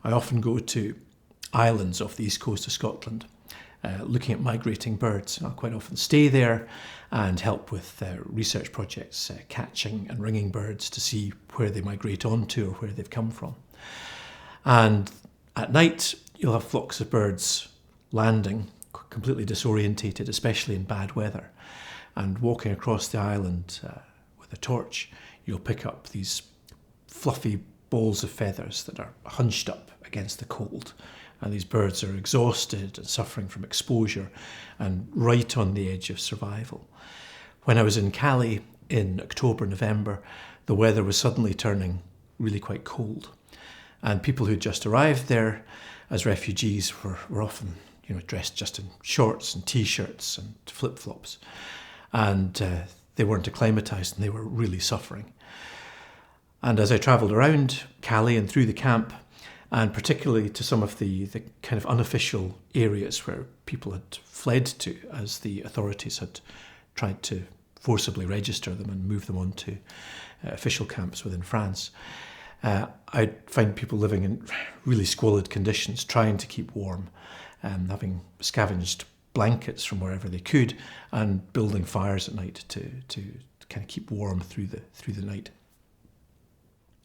I often go to islands off the east coast of Scotland, looking at migrating birds. I'll quite often stay there and help with research projects, catching and ringing birds to see where they migrate onto or where they've come from. And at night, you'll have flocks of birds landing, completely disorientated, especially in bad weather. And walking across the island with a torch, you'll pick up these fluffy balls of feathers that are hunched up against the cold. And these birds are exhausted and suffering from exposure and right on the edge of survival. When I was in Cali in October, November, the weather was suddenly turning really quite cold. And people who'd just arrived there as refugees were often dressed just in shorts and T-shirts and flip-flops. And they weren't acclimatised and they were really suffering. And as I travelled around Cali and through the camp, and particularly to some of the kind of unofficial areas where people had fled to as the authorities had tried to forcibly register them and move them on to official camps within France, I'd find people living in really squalid conditions, trying to keep warm, having scavenged blankets from wherever they could and building fires at night to kind of keep warm through the night.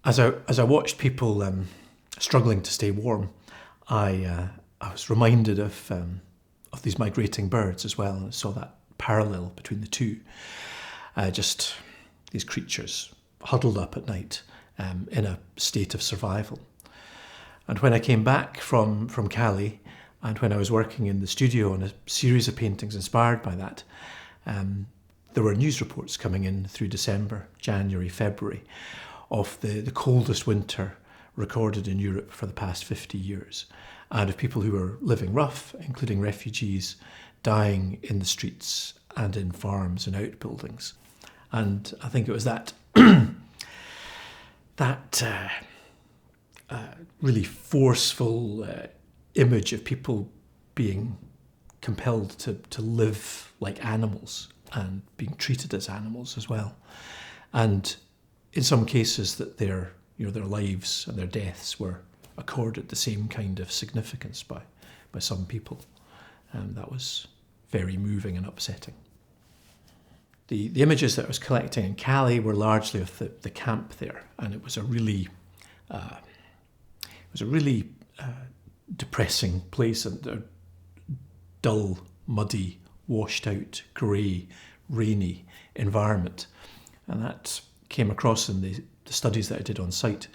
As I watched people struggling to stay warm, I was reminded of these migrating birds as well, and I saw that parallel between the two. Just these creatures huddled up at night in a state of survival. And when I came back from Cali, and when I was working in the studio on a series of paintings inspired by that, there were news reports coming in through December, January, February, of the coldest winter recorded in Europe for the past 50 years, and of people who were living rough, including refugees, dying in the streets and in farms and outbuildings. And I think it was that really forceful image of people being compelled to live like animals and being treated as animals as well. And in some cases that their lives and their deaths were accorded the same kind of significance by some people. And that was very moving and upsetting. The images that I was collecting in Cali were largely of the camp there, and it was a really depressing place, and a dull, muddy, washed out, grey, rainy environment. And that came across in the studies that I did on site,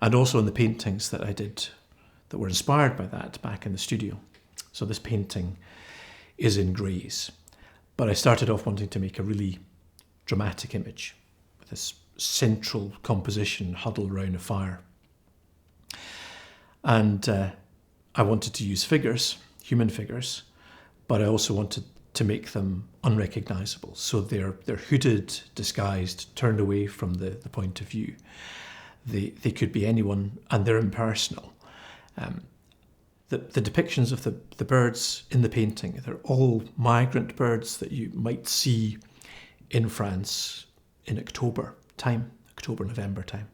and also in the paintings that I did that were inspired by that back in the studio. So this painting is in greys, but I started off wanting to make a really dramatic image with this central composition huddled around a fire. And I wanted to use figures, human figures, but I also wanted to make them unrecognisable. So they're hooded, disguised, turned away from the point of view. They could be anyone, and they're impersonal. The depictions of the birds in the painting, they're all migrant birds that you might see in France in October, November time.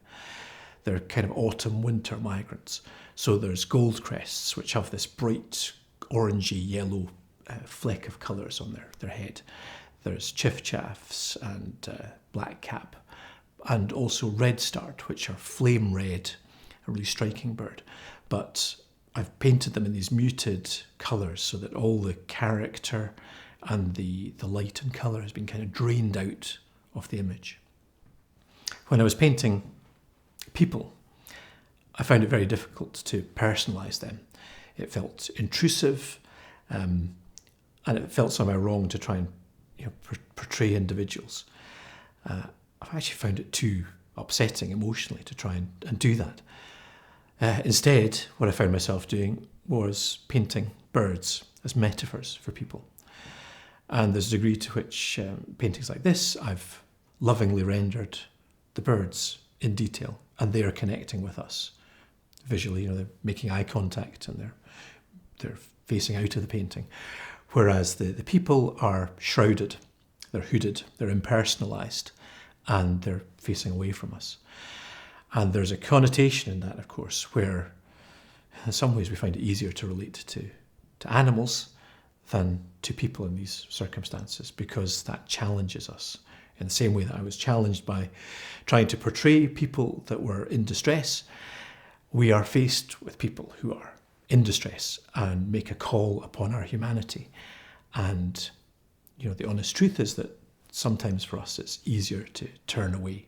They're kind of autumn, winter migrants. So there's goldcrests, which have this bright orangey yellow fleck of colours on their head. There's chiffchaffs and blackcap, and also redstart, which are flame red, a really striking bird. But I've painted them in these muted colours so that all the character and the light and colour has been kind of drained out of the image. When I was painting people, I found it very difficult to personalise them. It felt intrusive, and it felt somehow wrong to try and portray individuals. I've actually found it too upsetting emotionally to try and do that. Instead, what I found myself doing was painting birds as metaphors for people. And there's a degree to which paintings like this, I've lovingly rendered the birds in detail, and they are connecting with us visually. They're making eye contact and they're facing out of the painting. Whereas the people are shrouded, they're hooded, they're impersonalised, and they're facing away from us. And there's a connotation in that, of course, where in some ways we find it easier to relate to animals than to people in these circumstances, because that challenges us in the same way that I was challenged by trying to portray people that were in distress. We are faced with people who are in distress and make a call upon our humanity. And, the honest truth is that sometimes for us it's easier to turn away